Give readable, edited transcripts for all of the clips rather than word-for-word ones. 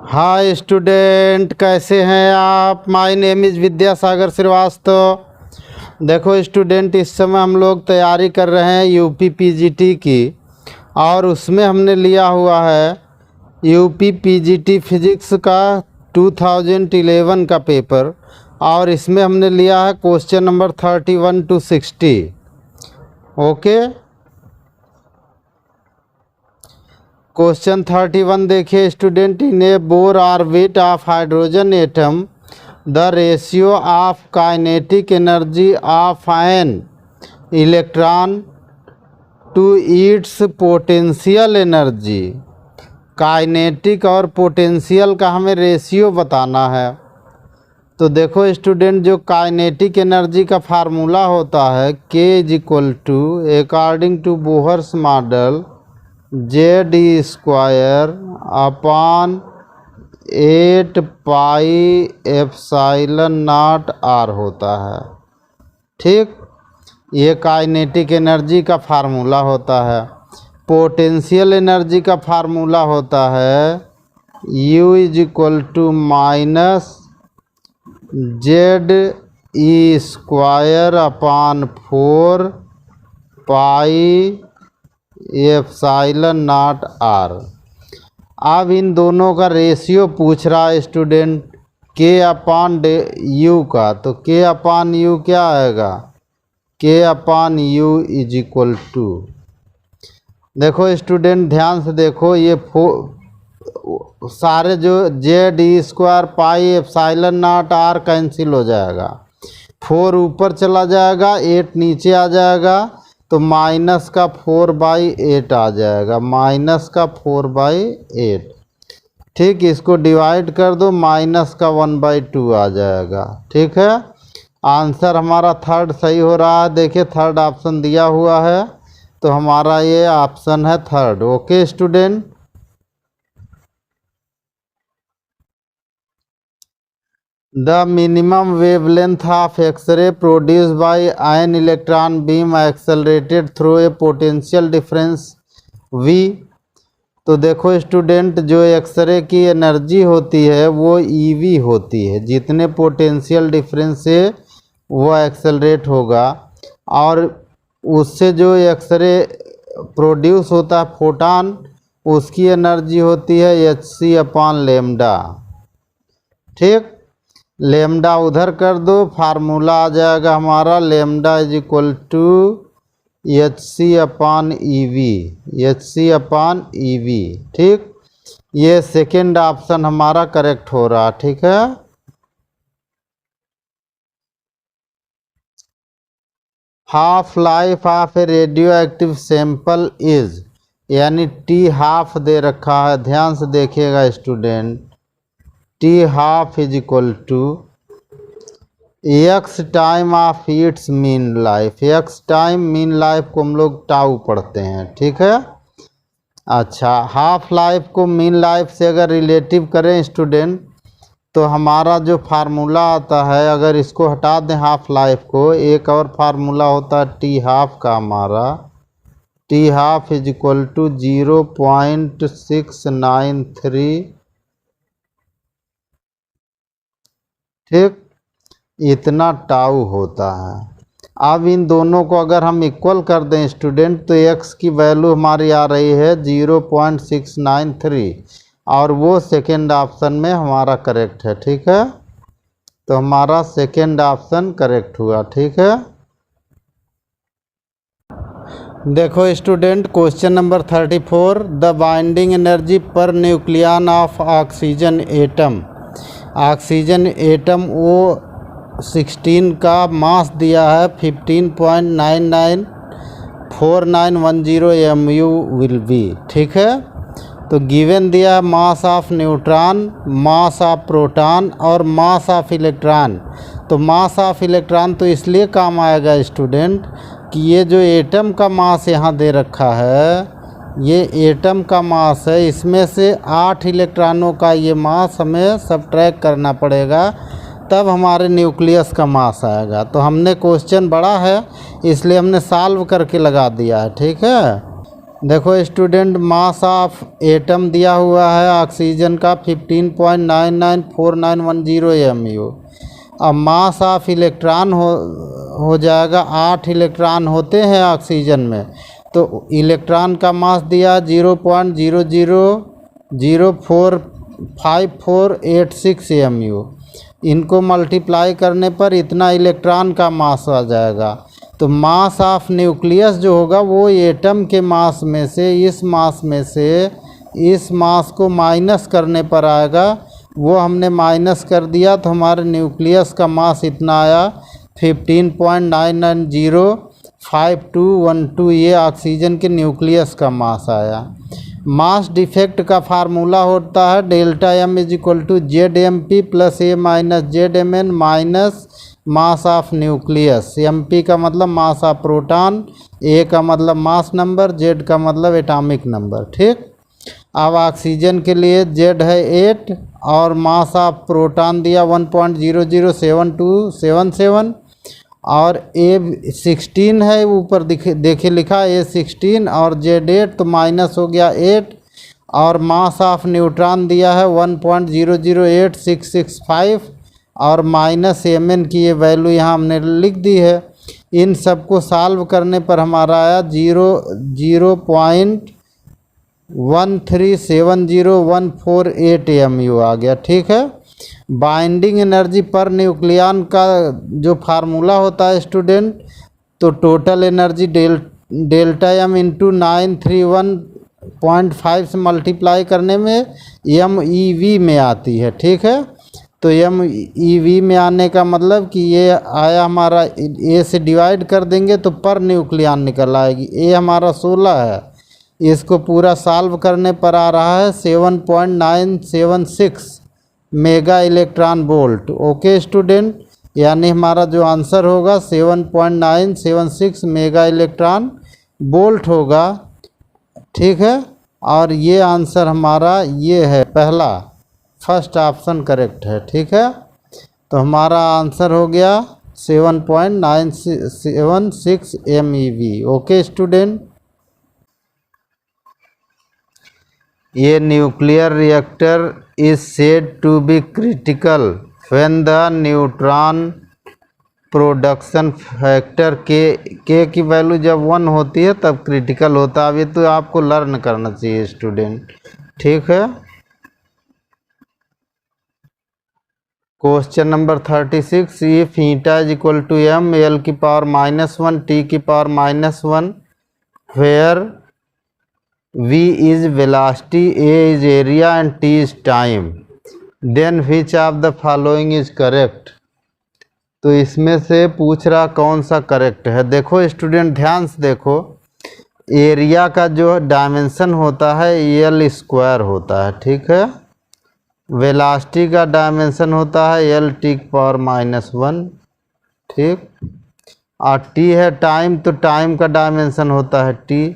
Hi student, कैसे हैं आप। My name is Vidyasagar Shrivastava. देखो स्टूडेंट, इस समय हम लोग तैयारी कर रहे हैं यूपी पीजीटी की, और उसमें हमने लिया हुआ है यूपी पीजीटी फिजिक्स का 2011 का पेपर, और इसमें हमने लिया है question number 31 to 60। Okay, question 31 देखिए student. In a Bohr orbit of hydrogen atom the ratio of kinetic energy of an electron to its potential energy. Kinetic और पोटेंशियल का हमें रेशियो बताना है। तो देखो स्टूडेंट, जो काइनेटिक एनर्जी का फार्मूला होता है K is equal to, according to Bohr's model, Z square upon 8 pi epsilon naught R होता है। ठीक, ये काइनेटिक एनर्जी का फार्मूला होता है। पोटेंशियल एनर्जी का फार्मूला होता है U is equal to minus Z square upon 4 pi epsilon naught R. अब इन दोनों का रेशियो पूछ रहा है स्टूडेंट K अपॉन यू का। तो K अपॉन यू क्या आएगा? K upon U is equal to, देखो स्टूडेंट ध्यान से देखो, ये सारे जो Z square pi epsilon naught R cancel हो जाएगा, 4 ऊपर चला जाएगा, 8 नीचे आ जाएगा, तो माइनस का 4/8 आ जाएगा, माइनस का 4/8। ठीक, इसको डिवाइड कर दो, माइनस का 1/2 आ जाएगा। ठीक है, आंसर हमारा थर्ड सही हो रहा है। देखिए थर्ड ऑप्शन दिया हुआ है, तो हमारा ये ऑप्शन है third. Okay student, the minimum wavelength of X-ray produced by ion electron beam accelerated through a potential difference V। तो देखो स्टूडेंट, जो एक्सरे की एनर्जी होती है वो EV होती है। जितने पोटेंशियल डिफरेंस से वो एक्सेलरेट होगा, और उससे जो एक्सरे प्रोड्यूस होता है फोटॉन, उसकी एनर्जी होती है hc अपॉन लेमडा। ठीक, लेमडा उधर कर दो, फार्मूला आ जाएगा हमारा lambda is equal to hc upon EV, hc upon EV। ठीक, ये सेकेंड ऑप्शन हमारा करेक्ट हो रहा। ठीक है, half life of a radioactive sample is, यानी T हाफ दे रखा है, ध्यान से देखिएगा student. T half is equal to x time of its mean life. x time mean life को हम लोग टाउ पढ़ते हैं। ठीक है, अच्छा, हाफ लाइफ को मीन लाइफ से अगर रिलेटिव करें स्टूडेंट, तो हमारा जो फार्मूला आता है, अगर इसको हटा दें हाफ लाइफ को, एक और फार्मूला होता है T हाफ का हमारा, T half is equal to 0.693। ठीक, इतना टाउ होता है। अब इन दोनों को अगर हम इक्वल कर दें स्टूडेंट, तो x की वैल्यू हमारी आ रही है 0.693, और वो सेकेंड ऑप्शन में हमारा करेक्ट है। ठीक है, तो हमारा सेकेंड ऑप्शन करेक्ट हुआ। ठीक है, देखो student question number 34, the binding energy per nucleon of oxygen atom. Oxygen atom O16 का मास दिया है 15.994910 mu विल बी। ठीक है, तो गिवन दिया है mass of neutron, mass of proton और मास ऑफ इलेक्ट्रॉन। तो मास ऑफ इलेक्ट्रॉन तो इसलिए काम आएगा स्टूडेंट कि ये जो एटम का मास यहाँ दे रखा है, ये एटम का मास है, इसमें से 8 इलेक्ट्रॉनों का ये मास हमें सब्ट्रैक्ट करना पड़ेगा, तब हमारे न्यूक्लियस का मास आएगा। तो हमने क्वेश्चन बड़ा है इसलिए हमने सॉल्व करके लगा दिया है। ठीक है, देखो स्टूडेंट, मास ऑफ एटम दिया हुआ है ऑक्सीजन का 15.994910 mu। अब मास ऑफ इलेक्ट्रॉन हो जाएगा, 8 इलेक्ट्रॉन होते हैं ऑक्सीजन में, तो इलेक्ट्रॉन का मास दिया 0.0005486 mu। इनको मल्टीप्लाई करने पर इतना इलेक्ट्रॉन का मास आ जाएगा। तो मास ऑफ न्यूक्लियस जो होगा वो एटम के मास में से इस मास को माइनस करने पर आएगा। वो हमने माइनस कर दिया तो हमारे न्यूक्लियस का मास इतना आया 15.990512। ये ऑक्सीजन के न्यूक्लियस का मास आया। मास डिफेक्ट का फार्मूला होता है delta M is equal to Z M P plus A minus Z M N minus mass of nucleus. M P का मतलब मास ऑफ प्रोटॉन, ए का मतलब मास नंबर, जेड का मतलब एटॉमिक नंबर। ठीक, अब ऑक्सीजन के लिए जेड है 8 और मास ऑफ प्रोटॉन दिया 1.007277 और ए 16 है, ऊपर देखे लिखा ए 16 और जेड 8, तो माइनस हो गया 8। और मास ऑफ न्यूट्रॉन दिया है 1.008665 और माइनस एम एन की ये वैल्यू यहाँ हमने लिख दी है। इन सबको सॉल्व करने पर हमारा आया 0.1370148 mu आ गया। ठीक है, बाइंडिंग एनर्जी पर न्यूक्लियन का जो फार्मूला होता है स्टूडेंट, तो total energy delta M into 931.5 से मल्टीप्लाई करने में एम ई वी में आती है। ठीक है, तो एम ई वी में आने का मतलब कि ये आया हमारा, ए से डिवाइड कर देंगे तो पर न्यूक्लियन निकल आएगी। ए हमारा 16 है, इसको पूरा सॉल्व करने पर आ रहा है 7.976 mega electron volt. Okay student, यानी हमारा जो आंसर होगा 7.976 मेगा इलेक्ट्रॉन वोल्ट होगा। ठीक है, और ये आंसर हमारा ये है पहला, फर्स्ट ऑप्शन करेक्ट है। ठीक है, तो हमारा आंसर हो गया 7.976 MeV। ओके स्टूडेंट, ये nuclear reactor is said to be critical when the neutron production factor K की वैल्यू जब 1 होती है तब क्रिटिकल होता है। अब ये तो आपको लर्न करना चाहिए स्टूडेंट। ठीक है, question number 36, if eta is equal to M L की पावर -1 टी की power -1 where v is velocity, a is area and t is time, then which of the following is correct। तो इसमें से पूछ रहा कौन सा करेक्ट है। देखो स्टूडेंट, ध्यान से देखो, एरिया का जो डायमेंशन होता है एल स्क्वायर होता है। ठीक है, वेलोसिटी का डायमेंशन होता है एल टी की पावर -1। ठीक, और टी है टाइम, तो टाइम का डायमेंशन होता है टी।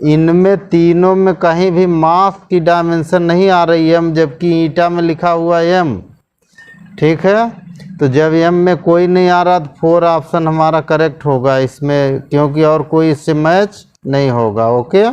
इनमें तीनों में कहीं भी मास की डायमेंशन नहीं आ रही एम, जबकि ईटा में लिखा हुआ एम। ठीक है, तो जब एम में कोई नहीं आ रहा तो 4 ऑप्शन हमारा करेक्ट होगा इसमें, क्योंकि और कोई इससे मैच नहीं होगा। Okay,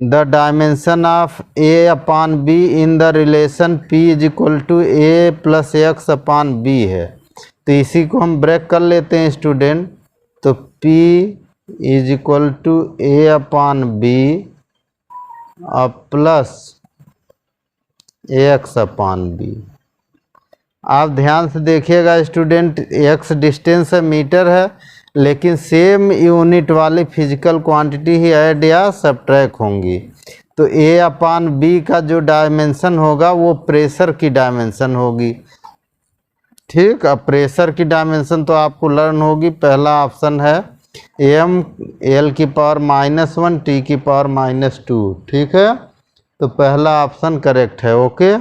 the dimension of A upon B in the relation P is equal to A plus X upon B है। तो इसी को हम ब्रेक कर लेते हैं स्टूडेंट। तो P is equal to A upon B और प्लस एक्स अपॉन बी। आप ध्यान से देखिएगा स्टूडेंट, एक्स डिस्टेंस है, मीटर है, लेकिन सेम यूनिट वाली फिजिकल क्वांटिटी ही ऐड या सब्ट्रैक्ट होंगी। तो ए अपॉन बी का जो डायमेंशन होगा वो प्रेशर की डायमेंशन होगी। ठीक, अब प्रेशर की डायमेंशन तो आपको लर्न होगी। पहला ऑप्शन है एम एल की पावर -1 टी की पावर -2। ठीक है, तो पहला ऑप्शन करेक्ट है। Okay,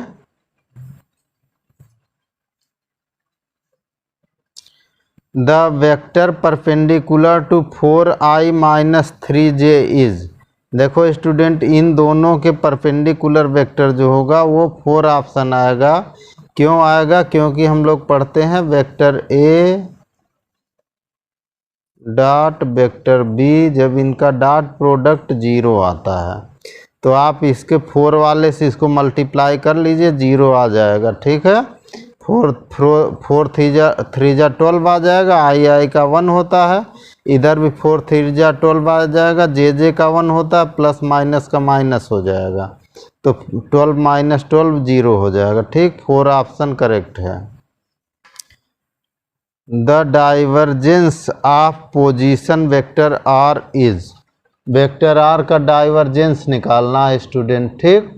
the vector perpendicular to 4i-3j is. देखो स्टूडेंट, इन दोनों के परपेंडिकुलर वेक्टर जो होगा वो 4 ऑप्शन आएगा। क्यों आएगा? क्योंकि हम लोग पढ़ते हैं vector A dot vector B, जब इनका डॉट प्रोडक्ट 0 आता है तो आप इसके 4 वाले से इसको मल्टीप्लाई कर लीजिए, 0 आ जाएगा। ठीक है, 4 3 जा 12 आ जाएगा, आई का 1 होता है, इधर भी 4 3 जा 12 आ जाएगा, जे का 1 होता है, प्लस माइनस का माइनस हो जाएगा, तो 12 माइनस 12 0 हो जाएगा। ठीक, 4 ऑप्शन करेक्ट है। The divergence of position vector R is, vector R का डाइवर्जेंस निकालना है स्टूडेंट। ठीक,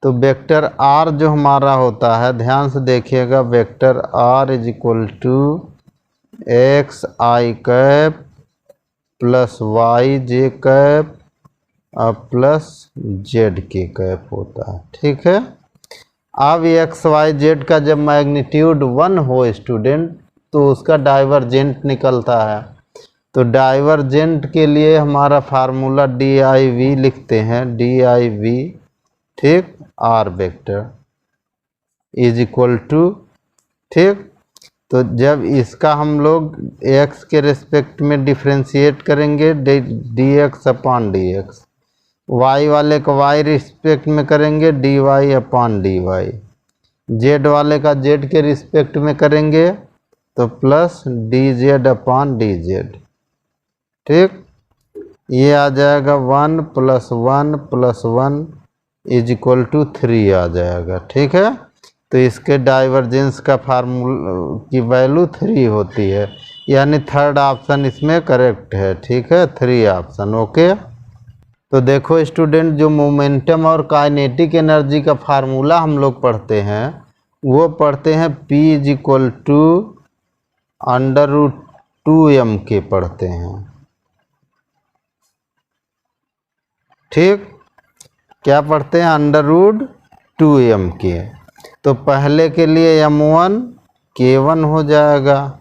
तो वेक्टर आर जो हमारा होता है, ध्यान से देखिएगा, vector R is equal to X I cap plus Y J cap और प्लस जेड के कैप होता है। ठीक है, अब एक्स वाई जेड का जब मैग्नीट्यूड 1 हो स्टूडेंट तो उसका डाइवर्जेंट निकलता है। तो डाइवर्जेंट के लिए हमारा फार्मूला डी आई वी लिखते हैं, डी आई वी, ठीक, R vector is equal to, ठीक, तो जब इसका हम लोग एक्स के रिस्पेक्ट में डिफ्रेंशिएट करेंगे D X upon D X, Y वाले का वाई रिस्पेक्ट में करेंगे D Y upon D Y, Z वाले का जेड के रिस्पेक्ट में करेंगे तो plus D Z upon D Z. ठीक, ये आ जाएगा 1 + 1 + 1 इज इक्वल टू 3 आ जाएगा। ठीक है, तो इसके डाइवर्जेंस का फार्मूला की वैल्यू 3 होती है, यानी थर्ड ऑप्शन इसमें करेक्ट है। ठीक है, 3 ऑप्शन ओके। तो देखो स्टूडेंट, जो मोमेंटम और काइनेटिक एनर्जी का फार्मूला हम लोग पढ़ते हैं वो पढ़ते हैं P is equal to √2m के पढ़ते हैं। ठीक, क्या पढ़ते हैं? √2m के। तो पहले के लिए m1 k1 हो जाएगा,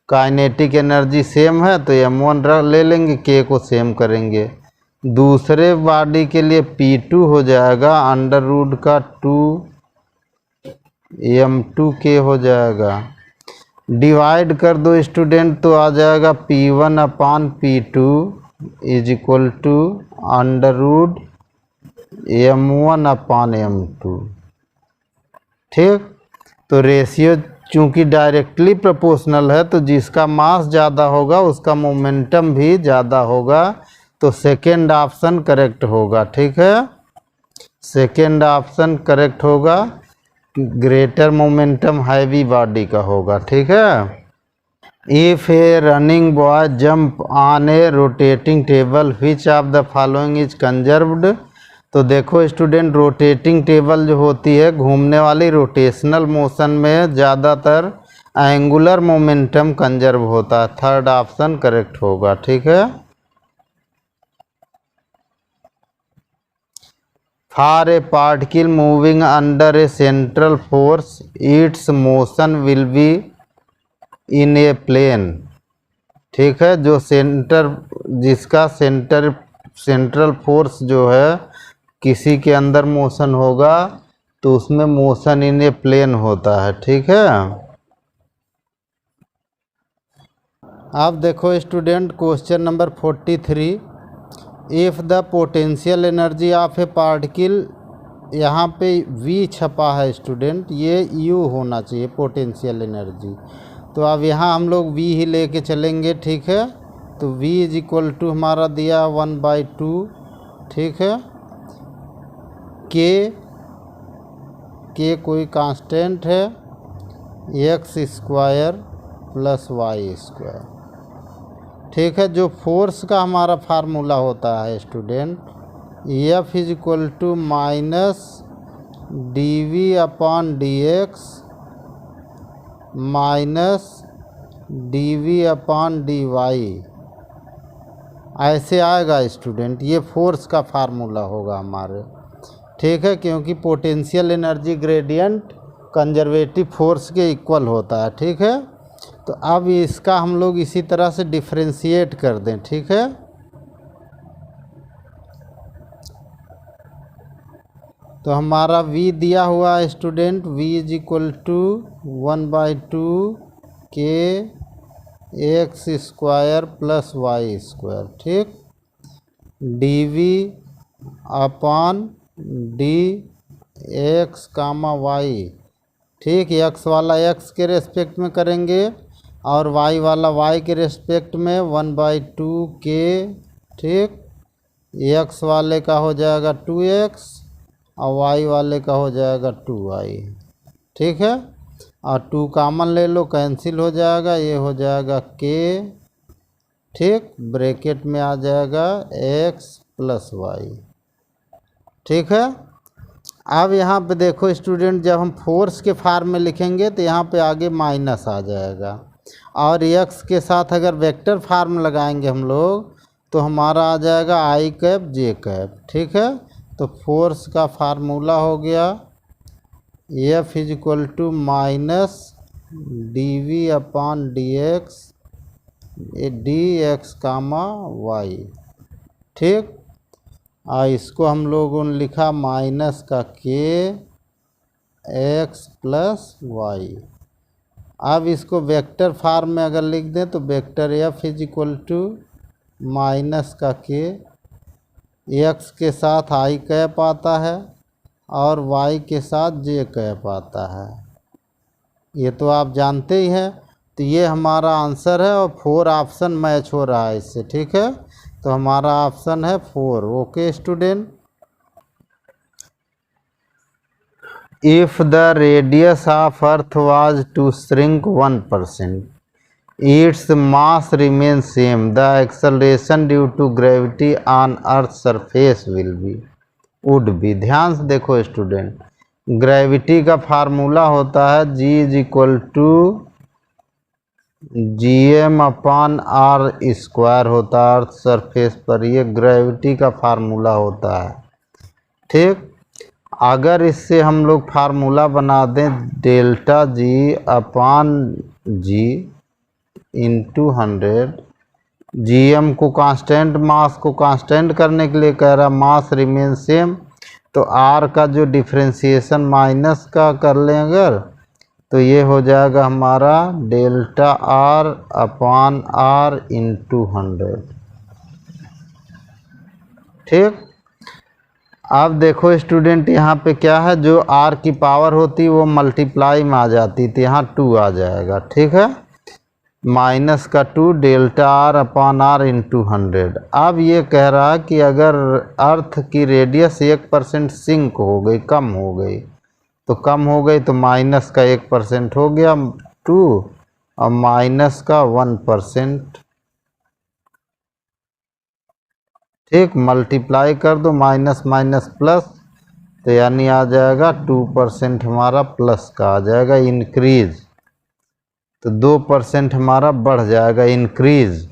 काइनेटिक एनर्जी सेम है तो m1 ले लेंगे, k को सेम करेंगे। दूसरे बॉडी के लिए P2 हो जाएगा √2m2k हो जाएगा। डिवाइड कर दो स्टूडेंट तो आ जाएगा P1 upon P2 is equal to √m1 upon m2। ठीक, तो रेशियो चूंकि डायरेक्टली प्रोपोर्शनल है तो जिसका मास ज़्यादा होगा उसका मोमेंटम भी ज़्यादा होगा, तो सेकेंड ऑप्शन करेक्ट होगा। ठीक है, सेकेंड ऑप्शन करेक्ट होगा, ग्रेटर मोमेंटम हैवी बॉडी का होगा। ठीक है, if A running boy jump on A rotating table which of the following is conserved. तो देखो स्टूडेंट, रोटेटिंग टेबल जो होती है, घूमने वाली रोटेशनल मोशन में ज़्यादातर एंगुलर मोमेंटम कंजर्व होता है, थर्ड ऑप्शन करेक्ट होगा। ठीक है, for a particle moving under a central force its motion will be in a plane. ठीक है, जो जिसका सेंट्रल फोर्स जो है किसी के अंदर मोशन होगा तो उसमें मोशन इन ए प्लेन होता है। ठीक है, अब देखो student, question number 43, if the potential energy of A particle, यहाँ पे V छपा है स्टूडेंट, ये U होना चाहिए पोटेंशियल एनर्जी, तो अब यहाँ हम लोग V ही लेके चलेंगे। ठीक है, तो V इज इक्वल टू हमारा दिया 1/2। ठीक है, K कोई कांस्टेंट है, x² + y²। ठीक है, जो फोर्स का हमारा फार्मूला होता है student, F is equal to -dV/dx -dV/dy, ऐसे आएगा स्टूडेंट, ये फोर्स का फार्मूला होगा हमारे। ठीक है, क्योंकि potential energy gradient conservative force के इक्वल होता है। ठीक है, तो अब इसका हम लोग इसी तरह से डिफ्रेंशिएट कर दें। ठीक है, तो हमारा v दिया हुआ है student, v is equal to 1/2 K X square plus Y square, ठीक, dv upon D X comma Y, ठीक, एक्स वाला एक्स के रेस्पेक्ट में करेंगे और वाई वाला वाई के रेस्पेक्ट में 1/2 के, ठीक, एक्स वाले का हो जाएगा 2x और वाई वाले का हो जाएगा 2y, ठीक है, और 2 कामन ले लो, कैंसिल हो जाएगा, ये हो जाएगा k, ठीक, ब्रैकेट में आ जाएगा x प्लस वाई, ठीक है। अब यहाँ पे देखो स्टूडेंट, जब हम फोर्स के फार्म में लिखेंगे तो यहाँ पे आगे माइनस आ जाएगा, और x के साथ अगर वेक्टर फार्म लगाएंगे हम लोग तो हमारा आ जाएगा i कैप j कैप, ठीक है। तो फोर्स का फार्मूला हो गया F is equal to minus dv upon dx dx comma y, ठीक, और इसको हम लोगों ने लिखा माइनस का k x प्लस वाई। अब इसको वेक्टर फार्म में अगर लिख दें तो vector f is equal to minus का k, x के साथ i कैप आता है और y के साथ j कैप आता है, ये तो आप जानते ही हैं। तो ये हमारा आंसर है और 4 ऑप्शन मैच हो रहा है इससे, ठीक है। तो हमारा ऑप्शन है 4। Okay student, if the radius of earth was to shrink 1%, its mass remain same, the acceleration due to gravity on earth surface will be, would be. ध्यान से देखो स्टूडेंट, ग्रेविटी का फार्मूला होता है g is equal to gm upon R square होता है earth surface पर, ये ग्रेविटी का फार्मूला होता है, ठीक। अगर इससे हम लोग फार्मूला बना दें delta g upon g into 100, gm को कांस्टेंट, मास को कांस्टेंट करने के लिए कह रहा मास रिमेन सेम, तो r का जो डिफ्रेंशिएशन माइनस का कर लें अगर, तो ये हो जाएगा हमारा delta r upon r into 100, ठीक। अब देखो स्टूडेंट, यहाँ पे क्या है, जो r की पावर होती वो मल्टीप्लाई में आ जाती, तो यहाँ 2 आ जाएगा, ठीक है, माइनस का 2 delta r upon r into 100। अब ये कह रहा है कि अगर अर्थ की रेडियस 1% सिंक हो गई, कम हो गई, तो कम हो गई तो माइनस का 1% हो गया 2 और माइनस का 1%, ठीक, मल्टीप्लाई कर दो, माइनस माइनस प्लस, तो यानी आ जाएगा 2% हमारा प्लस का आ जाएगा इंक्रीज, तो 2% हमारा बढ़ जाएगा इंक्रीज,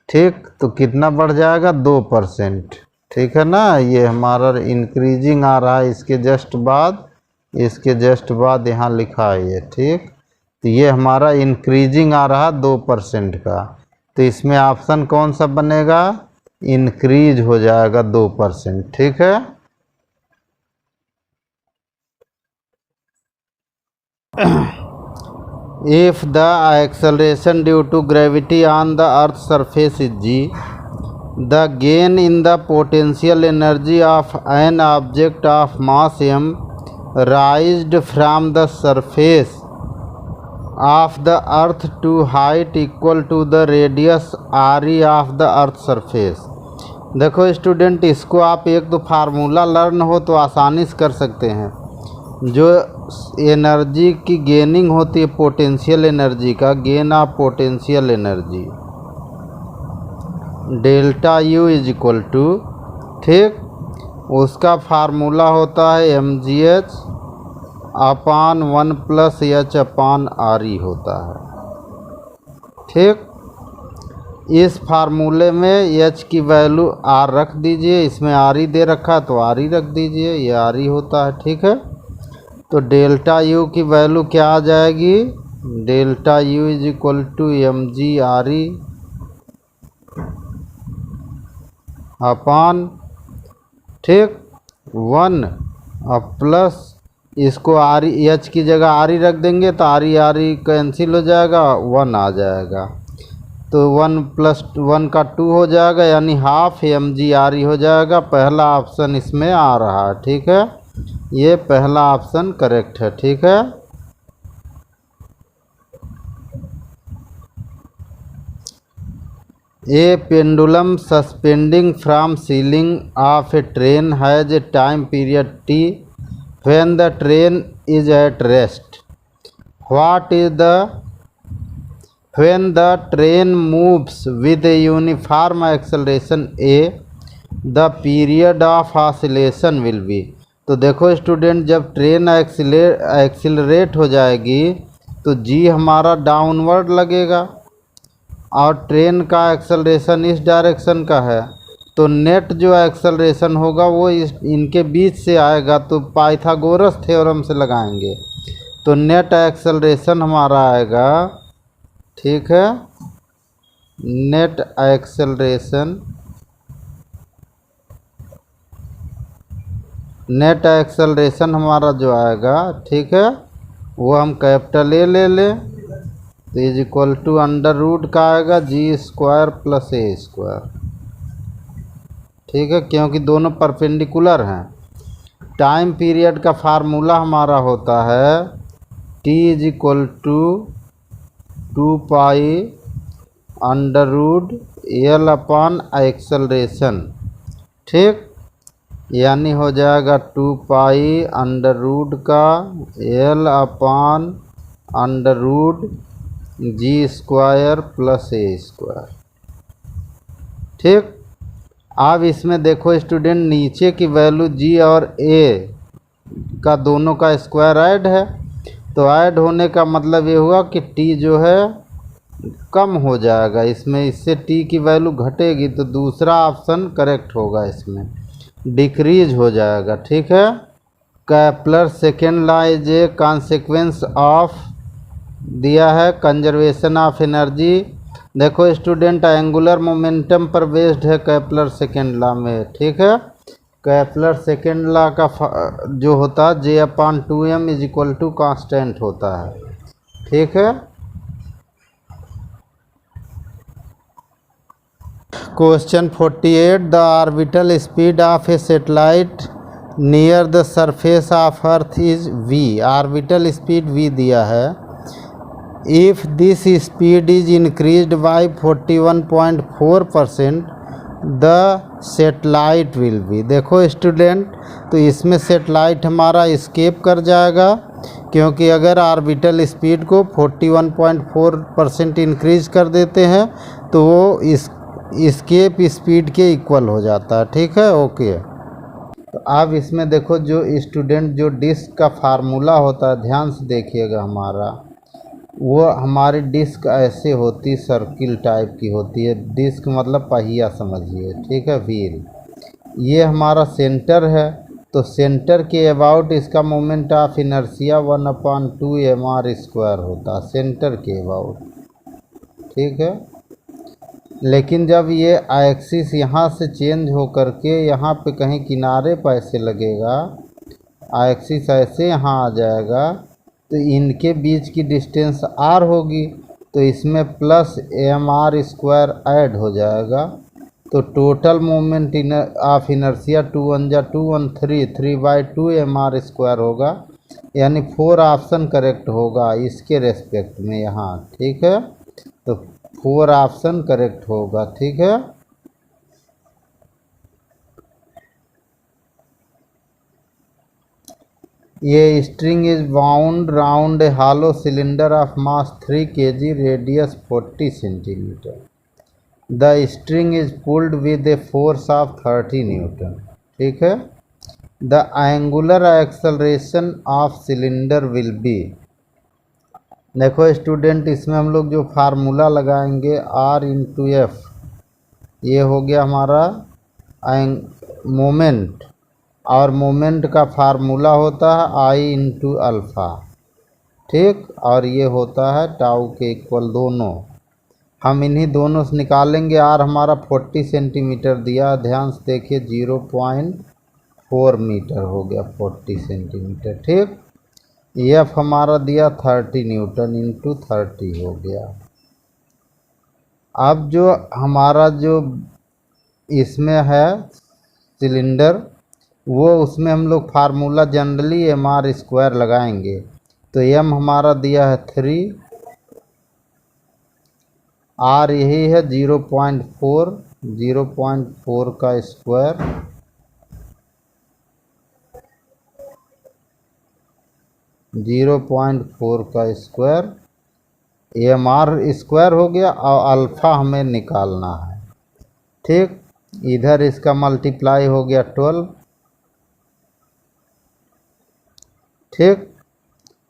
ठीक। तो कितना बढ़ जाएगा 2%, ठीक है ना, ये हमारा इंक्रीजिंग आ रहा है, इसके जस्ट बाद, इसके जस्ट बाद यहाँ लिखा है ये, ठीक। तो ये हमारा इंक्रीजिंग आ रहा 2% का, तो इसमें ऑप्शन कौन सा बनेगा, इंक्रीज हो जाएगा 2%, ठीक है। If the acceleration due to gravity on the earth surface is g, the gain in the potential energy of an object of mass m raised from the surface of the earth to height equal to the radius re of the earth surface। देखो student, इसको आप एक तो formula learn हो तो आसानी से कर सकते हैं। जो एनर्जी की गेनिंग होती है, पोटेंशियल एनर्जी का gain of potential energy, delta U is equal to, ठीक, उसका फार्मूला होता है mgh upon 1 plus h upon re होता है, ठीक। इस फार्मूले में h की वैल्यू r रख दीजिए, इसमें re दे रखा तो re रख दीजिए, ये re होता है, ठीक है। तो डेल्टा यू की वैल्यू क्या आ जाएगी, delta U is equal to mg re upon, ठीक, 1 और प्लस इसको आर एच की जगह आर ई रख देंगे तो आर ई कैंसिल हो जाएगा, 1 आ जाएगा। तो 1 + 1 का 2 हो जाएगा, यानी half M G R E हो जाएगा। पहला ऑप्शन इसमें आ रहा है, ठीक है। ये पहला ऑप्शन करेक्ट है, ठीक है। A pendulum suspending from ceiling of a train has a time period t when the train is at rest. What is the when the train moves with a uniform acceleration a, the period of oscillation will be। तो देखो student, जब train accelerate हो जाएगी तो जी हमारा downward लगेगा और train का एक्सेलरेशन इस डायरेक्शन का है, तो नेट जो एक्सेलरेशन होगा वो इनके बीच से आएगा। तो पाइथागोरस थ्योरम से लगाएंगे तो नेट एक्सेलरेशन हमारा आएगा, ठीक है। नेट एक्सेलरेशन हमारा जो आएगा, ठीक है, वो हम कैपिटल ए ले लें तो is equal to under root का आएगा G square plus A square, ठीक है, क्योंकि दोनों परपेंडिकुलर हैं। टाइम पीरियड का फार्मूला हमारा होता है T is equal to 2 pi under root L upon acceleration, ठीक, यानी हो जाएगा 2 पाई अंडर रूट का L upon under root G square plus A square, ठीक। अब इसमें देखो स्टूडेंट, नीचे की वैल्यू जी और ए का दोनों का स्क्वायर ऐड है, तो ऐड होने का मतलब ये हुआ कि टी जो है कम हो जाएगा इसमें, इससे टी की वैल्यू घटेगी, तो दूसरा ऑप्शन करेक्ट होगा, इसमें डिक्रीज हो जाएगा, ठीक है। Kepler second law is a consequence of दिया है कंजर्वेशन ऑफ एनर्जी। देखो स्टूडेंट, एंगुलर मोमेंटम पर बेस्ड है केपलर सेकेंड लॉ में, ठीक है। केपलर सेकेंड लॉ का जो होता है J/2m is equal to constant होता है, ठीक है। Question 48, the orbital speed of A satellite near the surface of earth is v। Orbital speed v दिया है। If this speed is increased by 41.4%, the satellite will be। देखो student, तो इसमें satellite हमारा स्केप कर जाएगा, क्योंकि अगर ऑर्बिटल स्पीड को 41.4% इंक्रीज कर देते हैं तो वो स्केप स्पीड के इक्वल हो जाता है, ठीक है, ओके। तो अब इसमें देखो जो स्टूडेंट, जो डिस्क का फार्मूला होता है, ध्यान से देखिएगा हमारा, वो हमारी डिस्क ऐसे होती, सर्किल टाइप की होती है। डिस्क मतलब पहिया समझिए, ठीक है, व्हील। ये हमारा सेंटर है, तो सेंटर के अबाउट इसका मोमेंट ऑफ इनर्शिया 1/2 mr² होता है, सेंटर के अबाउट, ठीक है। लेकिन जब ये एक्सिस यहाँ से चेंज हो करके यहाँ पे कहीं किनारे पर ऐसे लगेगा, एक्सिस ऐसे यहाँ आ जाएगा, तो इनके बीच की डिस्टेंस r होगी, तो इसमें प्लस mr² ऐड हो जाएगा, तो total moment of inertia 2 × 1 = 2 × 3 3/2 mr² होगा, यानी 4 ऑप्शन करेक्ट होगा इसके रेस्पेक्ट में यहाँ, ठीक है। तो 4 ऑप्शन करेक्ट होगा, ठीक है। ये string is bound round A hollow cylinder of mass 3 kg, radius 40 cm। The string is pulled with a force of 30 N, ठीक है। The angular acceleration of cylinder will be. देखो स्टूडेंट, इसमें हम लोग जो फार्मूला लगाएंगे R/F, ये हो गया हमारा मोमेंट, और मोमेंट का फार्मूला होता है I/α, ठीक, और ये होता है टाउ के इक्वल दोनों। हम इन्हीं दोनों से निकालेंगे। R हमारा 40 सेंटीमीटर दिया, ध्यान से देखिए 0.40 4 मीटर हो गया, 40 सेंटीमीटर। ठीक, एफ हमारा दिया 30 न्यूटन इंटू 30 हो गया। अब जो हमारा जो इसमें है सिलेंडर, वो उसमें हम लोग formula generally M R square लगाएंगे। तो एम हमारा दिया है 3, आर यही है 0.4, 0.4 का स्क्वायर, एम आर स्क्वायर हो गया और अल्फ़ा हमें निकालना है। ठीक, इधर इसका मल्टीप्लाई हो गया 12। ठीक,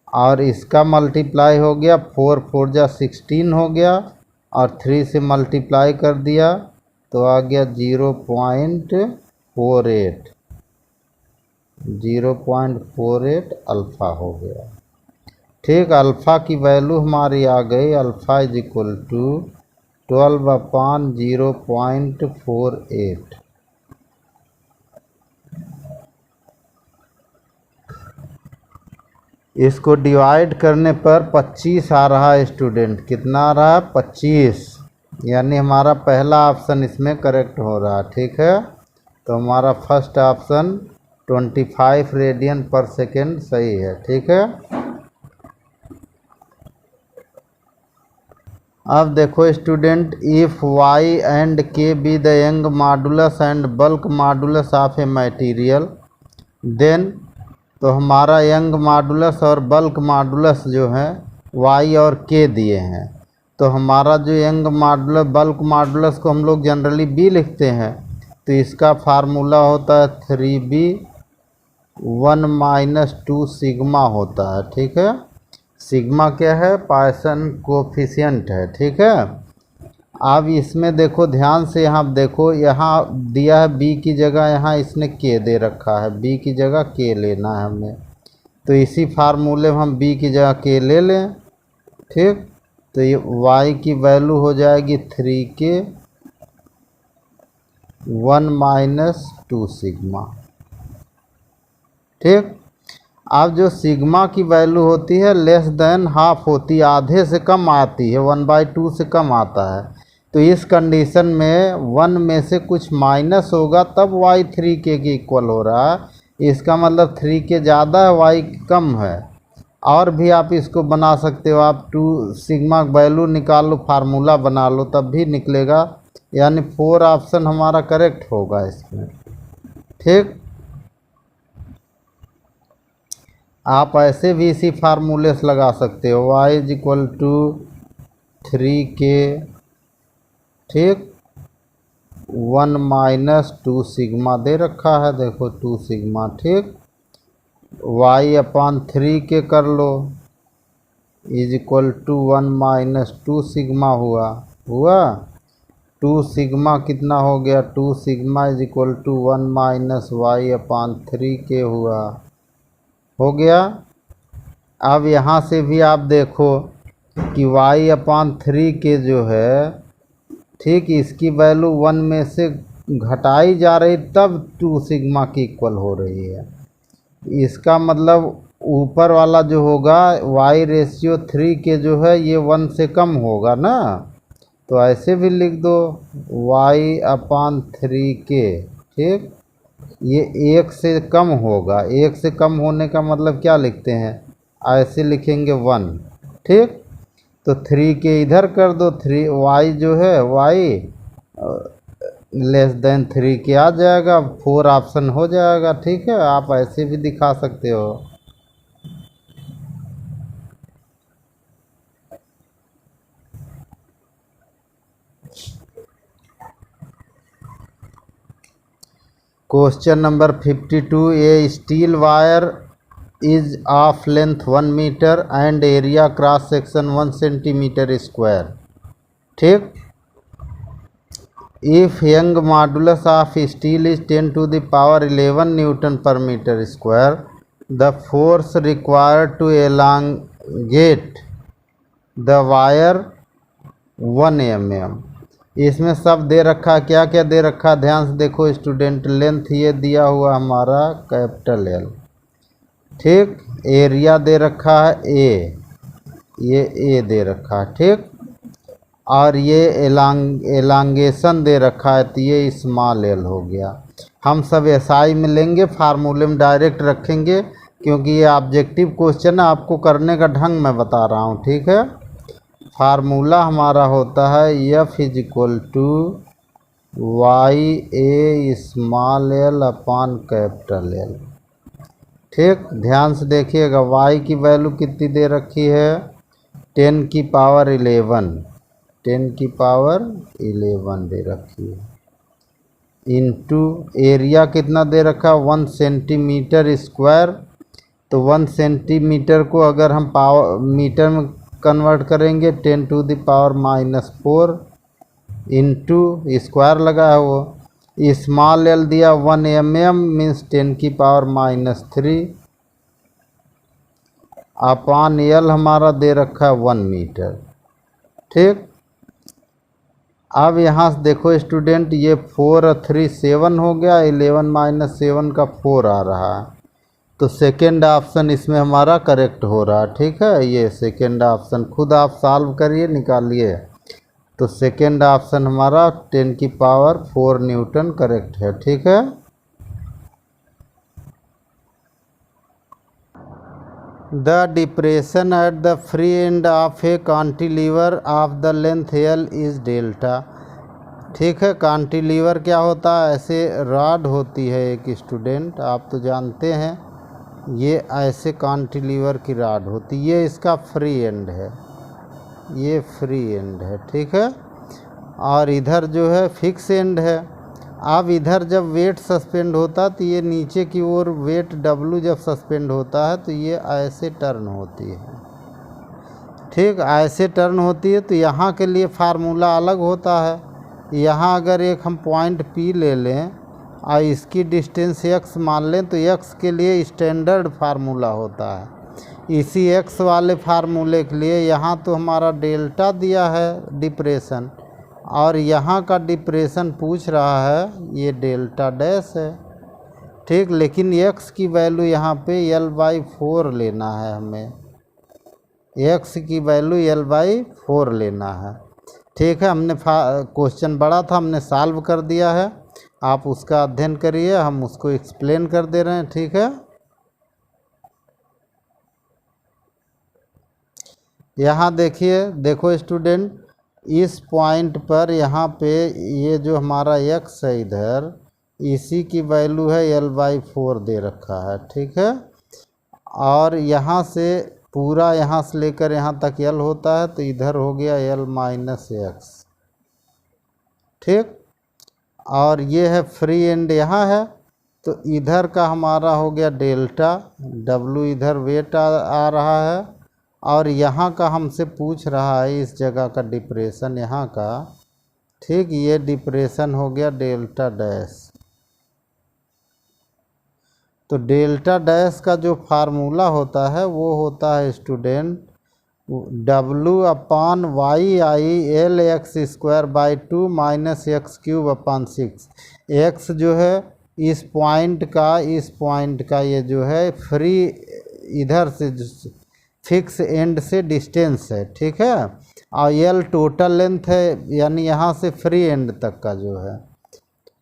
और इसका मल्टीप्लाई हो गया 4 4 जा 16 हो गया, और 3 से मल्टीप्लाई कर दिया तो आ गया 0.48, 0.48 अल्फ़ा हो गया। ठीक, अल्फ़ा की वैल्यू हमारी आ गई, अल्फ़ा इज इक्वल टू 12/0.48। इसको डिवाइड करने पर 25 आ रहा है स्टूडेंट। कितना आ रहा है? 25। यानी हमारा पहला ऑप्शन इसमें करेक्ट हो रहा है। ठीक है, तो हमारा फर्स्ट ऑप्शन 25 रेडियन पर सेकेंड सही है। ठीक है, अब देखो student, if Y and K be the Young modulus and bulk modulus of a material, then तो हमारा यंग मॉडुलस और बल्क मॉडुलस जो है वाई और के दिए हैं। तो हमारा जो यंग मॉडुलस बल्क मॉडुलस को हम लोग जनरली बी लिखते हैं, तो इसका फार्मूला होता है 3b 1 - 2 सिग्मा होता है। ठीक है, सिग्मा क्या है? पॉइसन कोफिशिएंट है। ठीक है, अब इसमें देखो ध्यान से, यहाँ देखो, यहाँ दिया है बी की जगह, यहाँ इसने के दे रखा है, बी की जगह के लेना है हमें। तो इसी फार्मूले में हम बी की जगह के ले लें। ठीक, तो ये वाई की वैल्यू हो जाएगी 3k 1 - 2 सिग्मा। ठीक, अब जो सिग्मा की वैल्यू होती है लेस देन हाफ होती है, आधे से कम आती है, 1/2 से कम आता है। तो इस कंडीशन में 1 में से कुछ माइनस होगा तब y 3k के इक्वल हो रहा है। इसका मतलब 3k ज़्यादा है, y कम है। और भी आप इसको बना सकते हो, आप 2 सिग्मा वैल्यू निकाल लो, फार्मूला बना लो, तब भी निकलेगा। यानी 4 ऑप्शन हमारा करेक्ट होगा इसमें। ठीक, आप ऐसे भी इसी फार्मूले से लगा सकते हो, y is equal to 3k, ठीक, 1 - 2 सिग्मा दे रखा है, देखो 2 सिग्मा। ठीक, y/3k कर लो, इज इक्वल टू 1 - 2 सिग्मा हुआ 2 सिग्मा कितना हो गया? 2 sigma is equal to 1 - y/3k हुआ, हो गया। अब यहाँ से भी आप देखो कि y/3k जो है, ठीक, इसकी वैल्यू 1 में से घटाई जा रही, तब 2 सिग्मा की इक्वल हो रही है। इसका मतलब ऊपर वाला जो होगा y/3k जो है ये 1 से कम होगा ना, तो ऐसे भी लिख दो y/3k। ठीक, ये 1 से कम होगा, 1 से कम होने का मतलब क्या लिखते हैं? ऐसे लिखेंगे 1। ठीक, तो 3k इधर कर दो, 3y जो है y लेस देन 3k आ जाएगा, 4 ऑप्शन हो जाएगा। ठीक है, आप ऐसे भी दिखा सकते हो। Question number 52, A steel wire is of length 1 meter and area cross section 1 centimeter square. ठीक, if young modulus of steel is 10 to the power 11 Newton per meter square, the force required to elongate the wire 1 mm. इसमें सब दे रखा, क्या क्या दे रखा ध्यान से देखो स्टूडेंट। लेंथ ये दिया हुआ हमारा कैपिटल एल, ठीक। एरिया दे रखा है ए, ये ए दे रखा है, ठीक। और ये एलांगेशन दे रखा है, तो ये स्मॉल एल हो गया। हम सब एसआई में लेंगे, फार्मूले में डायरेक्ट रखेंगे, क्योंकि ये ऑब्जेक्टिव क्वेश्चन है, आपको करने का ढंग मैं बता रहा हूँ, ठीक है। फार्मूला हमारा होता है F is equal to Y A small L upon capital L, ठीक। ध्यान से देखिएगा, y की वैल्यू कितनी दे रखी है, 10 की पावर 11, 10 की पावर 11 दे रखी है, इनटू एरिया कितना दे रखा, 1 सेंटीमीटर स्क्वायर। तो 1 सेंटीमीटर को अगर हम पावर मीटर में कन्वर्ट करेंगे, 10 to the power -4 into square लगा है वो। स्मॉल एल दिया 1 mm मीन्स 10 की पावर -3 अपॉन एल हमारा दे रखा है 1 मीटर, ठीक। अब यहाँ से देखो स्टूडेंट, ये 4 और 3 7 हो गया, 11 - 7 का 4 आ रहा है, तो सेकेंड ऑप्शन इसमें हमारा करेक्ट हो रहा है, ठीक है। ये सेकेंड ऑप्शन खुद आप सॉल्व करिए, निकालिए, तो सेकेंड ऑप्शन हमारा 10 की पावर 4 न्यूटन करेक्ट है, ठीक है। The depression at the free end of a cantilever of the length L is delta, ठीक है। कांटिलीवर क्या होता है, ऐसे रॉड होती है एक स्टूडेंट, आप तो जानते हैं, ये ऐसे कांटिलीवर की रॉड होती है, ये इसका फ्री एंड है, ये फ्री एंड है, ठीक है। और इधर जो है फिक्स एंड है। अब इधर जब वेट सस्पेंड होता तो ये नीचे की ओर वेट W जब सस्पेंड होता है तो ये ऐसे टर्न होती है, ठीक। ऐसे टर्न होती है, तो यहाँ के लिए फार्मूला अलग होता है। यहाँ अगर एक हम पॉइंट P ले लें और इसकी डिस्टेंस x मान लें, तो x के लिए स्टैंडर्ड फार्मूला होता है। इसी x वाले फार्मूले के लिए यहाँ तो हमारा डेल्टा दिया है डिप्रेशन, और यहाँ का डिप्रेशन पूछ रहा है, ये डेल्टा डैश है, ठीक। लेकिन x की वैल्यू यहाँ पे L/4 लेना है हमें, x की वैल्यू L/4 लेना है, ठीक है। हमने क्वेश्चन बड़ा था, हमने सॉल्व कर दिया है, आप उसका अध्ययन करिए, हम उसको एक्सप्लेन कर दे रहे हैं, ठीक है। यहाँ देखिए, देखो स्टूडेंट, इस पॉइंट पर यहाँ पे ये जो हमारा x है इधर, इसी की वैल्यू है L/4 दे रखा है, ठीक है। और यहाँ से पूरा यहाँ से लेकर यहाँ तक L होता है, तो इधर हो गया L-x, ठीक। और ये है फ्री एंड यहाँ है, तो इधर का हमारा हो गया डेल्टा, W इधर वेट आ रहा है, और यहाँ का हमसे पूछ रहा है इस जगह का डिप्रेशन यहाँ का, ठीक। ये डिप्रेशन हो गया डेल्टा डैश। तो डेल्टा डैश का जो फार्मूला होता है वो होता है स्टूडेंट W/YI/L(x²/2 - x³ / 6। x जो है इस पॉइंट का ये जो है फ्री इधर से फिक्स एंड से डिस्टेंस है, ठीक है। और L टोटल लेंथ है, यानी यहाँ से फ्री एंड तक का जो है,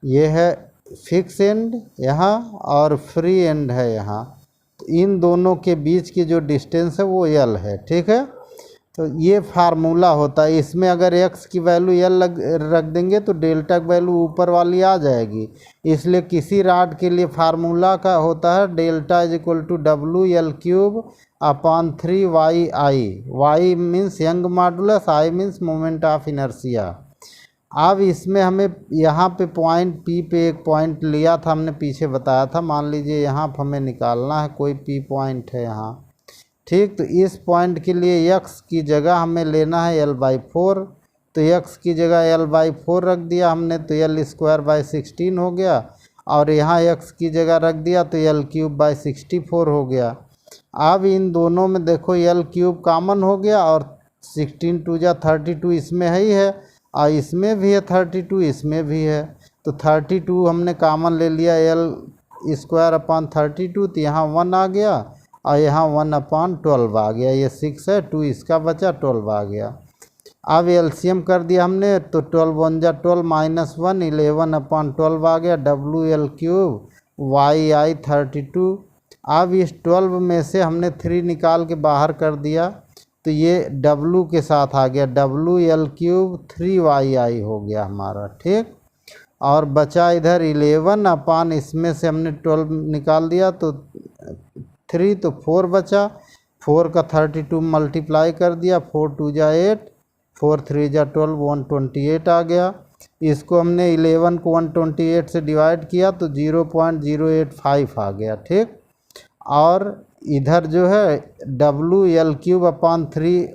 ये है फिक्स एंड यहाँ और फ्री एंड है यहाँ, तो इन दोनों के बीच की जो डिस्टेंस है वो L है, ठीक है। तो ये फार्मूला होता है, इसमें अगर x की वैल्यू L रख देंगे तो डेल्टा की वैल्यू ऊपर वाली आ जाएगी, इसलिए किसी रॉड के लिए फार्मूला का होता है delta is equal to W(L³/3YI)। y means Young modulus, I means moment of inertia. अब इसमें हमें यहाँ पे पॉइंट P पे एक पॉइंट लिया था, हमने पीछे बताया था, मान लीजिए यहाँ पर हमें निकालना है, कोई P पॉइंट है यहाँ, ठीक। तो इस पॉइंट के लिए x की जगह हमें लेना है L/4, तो x की जगह L/4 रख दिया हमने, तो L²/16 हो गया, और यहाँ x की जगह रख दिया तो L³/64 हो गया। अब इन दोनों में देखो L³ कॉमन हो गया, और 16 × 2 = 32 इसमें है ही है, और इसमें भी है 32, इसमें भी है, तो 32 हमने कॉमन ले लिया, L²/32, तो यहाँ 1 आ गया और यहाँ 1/12 आ गया, ये 6 है, 2 इसका बचा, 12 आ गया। अब एलसीएम कर दिया हमने, तो 12 1 जा 12 -1 11/12 आ गया, WL³ YI 32। अब इस 12 में से हमने 3 निकाल के बाहर कर दिया, तो ये W के साथ आ गया, WL³ 3YI हो गया हमारा, ठीक। और बचा इधर 11 इसमें से हमने 12 निकाल दिया, तो 3, तो 4 बचा, 4 का 32 मल्टीप्लाई कर दिया, 4 2 जा 8, 4 3 जा 12, 128 आ गया। इसको हमने 11 को 128 से डिवाइड किया, तो 0.085 आ गया, ठीक। और इधर जो है WL³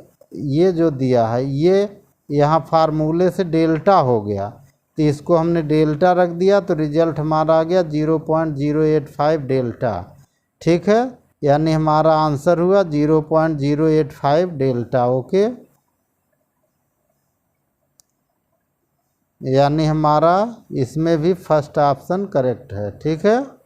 ये जो दिया है, ये यहाँ फार्मूले से डेल्टा हो गया, तो इसको हमने डेल्टा रख दिया, तो रिजल्ट हमारा आ गया 0.085 डेल्टा, ठीक है। यानी हमारा आंसर हुआ 0.085 डेल्टा, ओके। यानी हमारा इसमें भी फर्स्ट ऑप्शन करेक्ट है, ठीक है।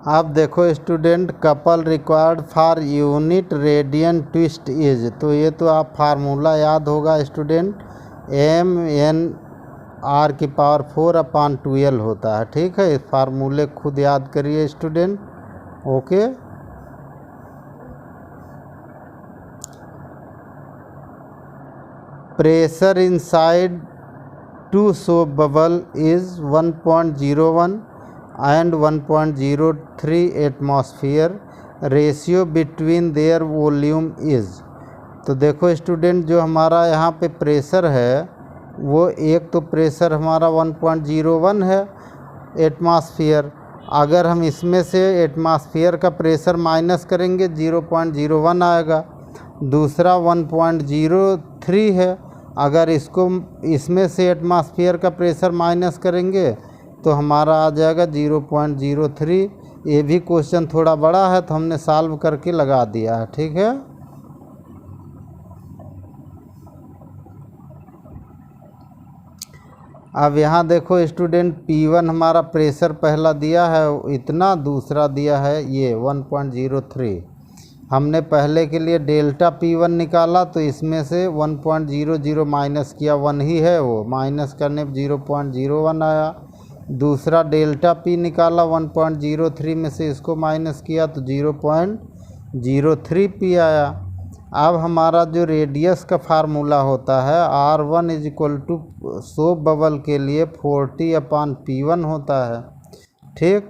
अब देखो student, couple required for unit radian twist is, तो ये तो आप फार्मूला याद होगा स्टूडेंट, MNR⁴/12L होता है, ठीक है। इस फार्मूले खुद याद करिए student, okay. Pressure inside 2 soap bubble is 1.01 and 1.03 atmosphere, ratio between their volume is. तो देखो स्टूडेंट, जो हमारा यहाँ पे प्रेशर है, वो एक तो प्रेशर हमारा 1.01 है एटमॉस्फेयर। अगर हम इसमें से एटमॉस्फेयर का प्रेशर माइनस करेंगे 0.01 आएगा। दूसरा 1.03 है, अगर इसमें से एटमॉस्फेयर का प्रेशर माइनस करेंगे तो हमारा आ जाएगा 0.03। ये भी क्वेश्चन थोड़ा बड़ा है, तो हमने सॉल्व करके लगा दिया है, ठीक है। अब यहाँ देखो स्टूडेंट, P1 हमारा प्रेशर पहला दिया है इतना, दूसरा दिया है ये 1.03। हमने पहले के लिए डेल्टा P1 निकाला, तो इसमें से 1.00 माइनस किया, 1 ही है, वो माइनस करने पर 0.01 आया। दूसरा डेल्टा P निकाला 1.03 में से, इसको माइनस किया तो 0.03 P आया। अब हमारा जो रेडियस का फार्मूला होता है, R1 = सोप बबल के लिए 40/P1 होता है, ठीक।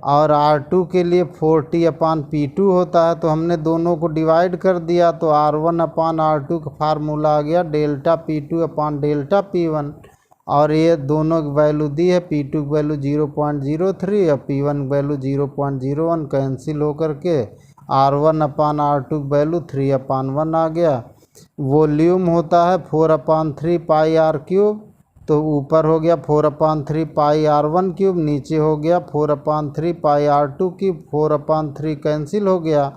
और R2 के लिए 40/P2 होता है। तो हमने दोनों को डिवाइड कर दिया, तो R1/R2 का फार्मूला आ गया डेल्टा P2/डेल्टा P1। और ये दोनों की वैल्यू दी है, P2 की वैल्यू 0.03 और P1 की वैल्यू 0.01, कैंसिल होकर के R1/R2 की वैल्यू 3/1 आ गया। वॉल्यूम होता है 4/3 पाई r³, तो ऊपर हो गया 4/3 पाई r1³, नीचे हो गया 4/3 पाई r2³, 4/3 कैंसिल हो गया।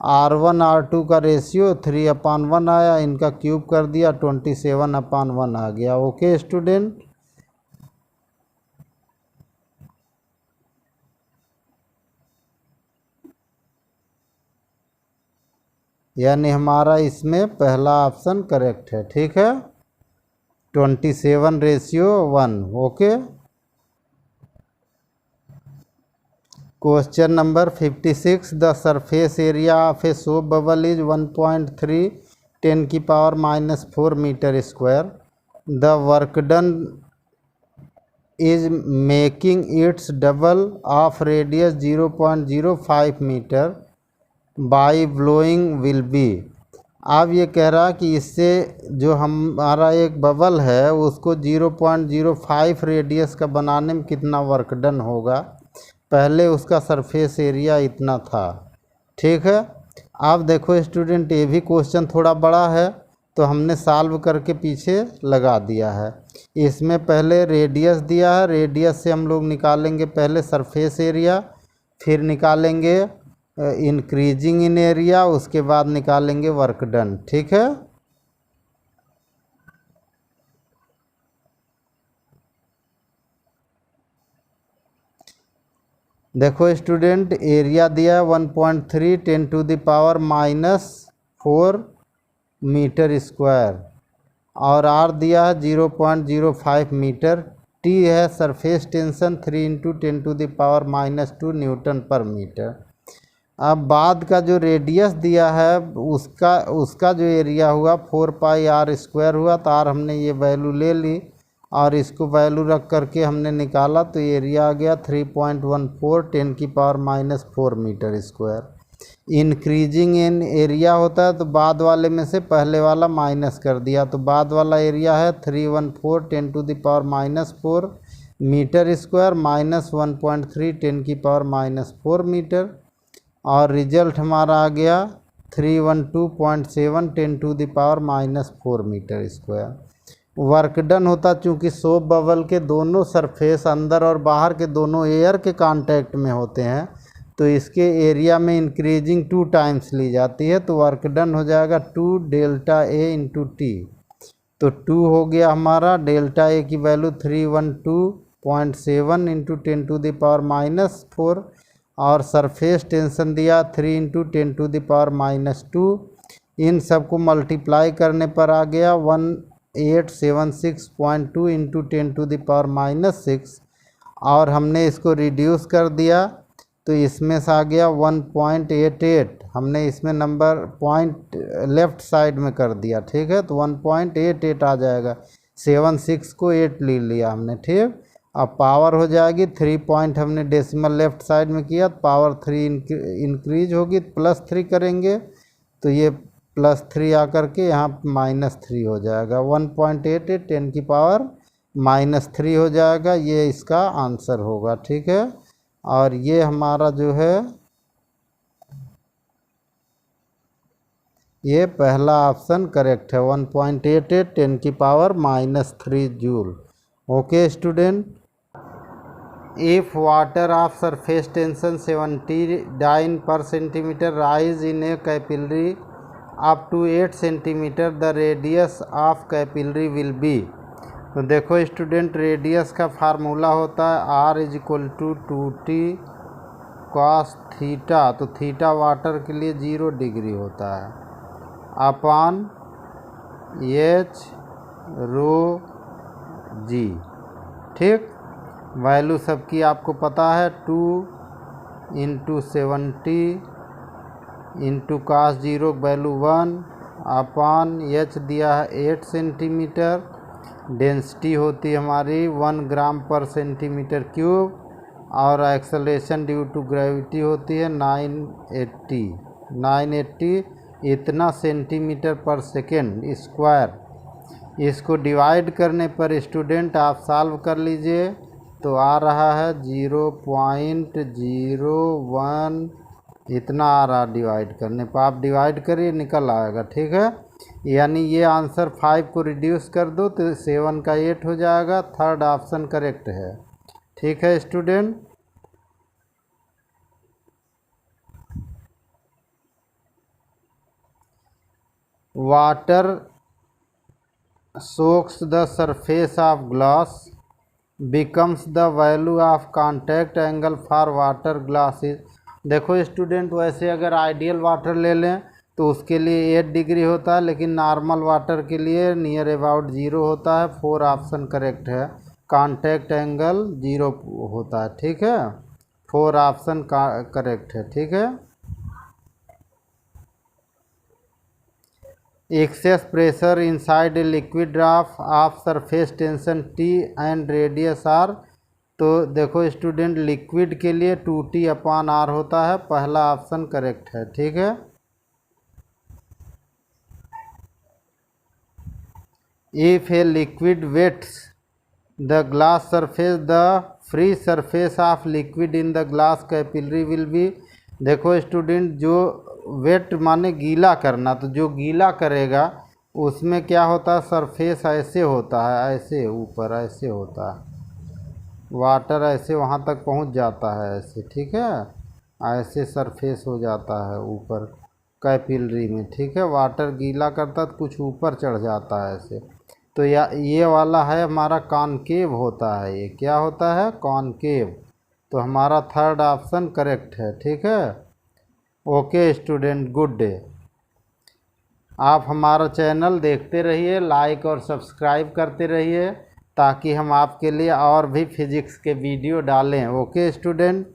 R1 R2 का रेशियो 3/1 आया, इनका क्यूब कर दिया 27/1 आ गया, ओके स्टूडेंट। यानी हमारा इसमें पहला ऑप्शन करेक्ट है, ठीक है, 27/1, okay. Question number 56, the surface area of a soap bubble is 1.3 10⁻⁻⁴ metre square. The work done is making its double of radius 0.05 metre by blowing will be. अब ये कह रहा कि इससे जो हमारा एक बबल है उसको 0.05 रेडियस का बनाने में कितना वर्क डन होगा। पहले उसका सरफेस एरिया इतना था, ठीक है। अब देखो स्टूडेंट, ये भी क्वेश्चन थोड़ा बड़ा है, तो हमने सॉल्व करके पीछे लगा दिया है। इसमें पहले रेडियस दिया है, रेडियस से हम लोग निकालेंगे पहले सरफेस एरिया, फिर निकालेंगे इंक्रीजिंग इन एरिया, उसके बाद निकालेंगे वर्क डन। ठीक है, देखो स्टूडेंट, एरिया दिया है 1.3 10⁻⁻⁴ मीटर स्क्वायर और आर दिया है 0.05 मीटर। टी है सरफेस टेंशन 3 × 10⁻² न्यूटन पर मीटर। अब बाद का जो रेडियस दिया है उसका जो एरिया हुआ 4πr² हुआ, तो आर हमने ये वैल्यू ले ली और इसको वैल्यू रख करके हमने निकाला, तो एरिया आ गया 3.14 10⁻⁴ metre square. Increasing in area होता है तो बाद वाले में से पहले वाला माइनस कर दिया, तो बाद वाला एरिया है 314 10⁻⁴ मीटर स्क्वायर माइनस 1.3 10⁻⁴ मीटर, और रिजल्ट हमारा आ गया 312.7 10⁻⁻⁴ मीटर स्क्वायर। वर्क डन होता चूँकि सोप बबल के दोनों सरफेस अंदर और बाहर के दोनों एयर के कांटेक्ट में होते हैं, तो इसके एरिया में इंक्रीजिंग 2 टाइम्स ली जाती है, तो वर्क डन हो जाएगा 2 डेल्टा ए इंटू टी। तो 2 हो गया हमारा, डेल्टा ए की वैल्यू 312.7 इंटू 10⁻⁻⁴ और सरफेस टेंशन दिया 3 × 10⁻⁻²। इन सबको मल्टीप्लाई करने पर आ गया 1876.2 इंटू 10⁻⁻6 और हमने इसको रिड्यूस कर दिया, तो इसमें से आ गया 1.88। हमने इसमें नंबर पॉइंट लेफ्ट साइड में कर दिया। ठीक है, तो 1.88 आ जाएगा, 76 को 8 ले लिया हमने। ठीक, अब पावर हो जाएगी 3 पॉइंट हमने डेसिमल लेफ्ट साइड में किया, तो पावर 3 इंक्रीज होगी, +3 करेंगे तो ये +3 आकर के यहाँ -3 हो जाएगा। 1.88 10⁻³ हो जाएगा, ये इसका आंसर होगा। ठीक है, और ये हमारा जो है ये पहला ऑप्शन करेक्ट है, 1.88 10⁻³ joule. Okay student, if water of surface tension 79 पर centimetre rise in a capillary up to 8 centimetre, the radius of capillary will be. तो देखो स्टूडेंट, रेडियस का फार्मूला होता है R = 2t cos थीटा, तो theta water के लिए 0 degree होता है, अपॉन h ρg। ठीक, वैल्यू सबकी आपको पता है, 2 × 70 into cos 0 value 1 upon h दिया है 8 सेंटीमीटर, डेंसिटी होती है हमारी 1 ग्राम पर सेंटीमीटर क्यूब, और एक्सेलरेशन ड्यू टू ग्रेविटी होती है 980 इतना सेंटीमीटर पर सेकेंड स्क्वायर। इसको डिवाइड करने पर स्टूडेंट आप सॉल्व कर लीजिए, तो आ रहा है 0.01 इतना आ रहा, डिवाइड करने पर आप डिवाइड करिए निकल आएगा। ठीक है, यानी ये आंसर 5 को रिड्यूस कर दो तो 7 का 8 हो जाएगा, थर्ड ऑप्शन करेक्ट है। ठीक है student, water socks the surface of glass becomes the value of contact angle for water glasses. देखो स्टूडेंट, वैसे अगर आइडियल वाटर ले लें तो उसके लिए 8 डिग्री होता है, लेकिन नॉर्मल वाटर के लिए नियर अबाउट 0 होता है। 4 ऑप्शन करेक्ट है, कांटेक्ट एंगल 0 होता है। ठीक है, 4 ऑप्शन करेक्ट है। ठीक है, excess pressure inside a liquid draft of surface tension T and radius R। तो देखो स्टूडेंट, लिक्विड के लिए 2T/R होता है, पहला ऑप्शन करेक्ट है। ठीक है, if a liquid wets the glass surface, the free surface of liquid in the glass capillary will be. देखो स्टूडेंट, जो वेट माने गीला करना, तो जो गीला करेगा उसमें क्या होता है, सरफेस ऐसे होता है, ऐसे ऊपर ऐसे होता है, वाटर ऐसे वहाँ तक पहुँच जाता है ऐसे। ठीक है, ऐसे सरफेस हो जाता है ऊपर कैपिलरी में, ठीक है। वाटर गीला करता तो कुछ ऊपर चढ़ जाता है ऐसे। तो ये वाला है हमारा कॉनकेव होता है, ये क्या होता है, कॉनकेव। तो हमारा थर्ड ऑप्शन करेक्ट है, ठीक है। Okay student, good day. आप हमारा चैनल देखते रहिए, लाइक और सब्सक्राइब करते रहिए ताकि हम आपके लिए और भी फिजिक्स के वीडियो डालें। Okay student.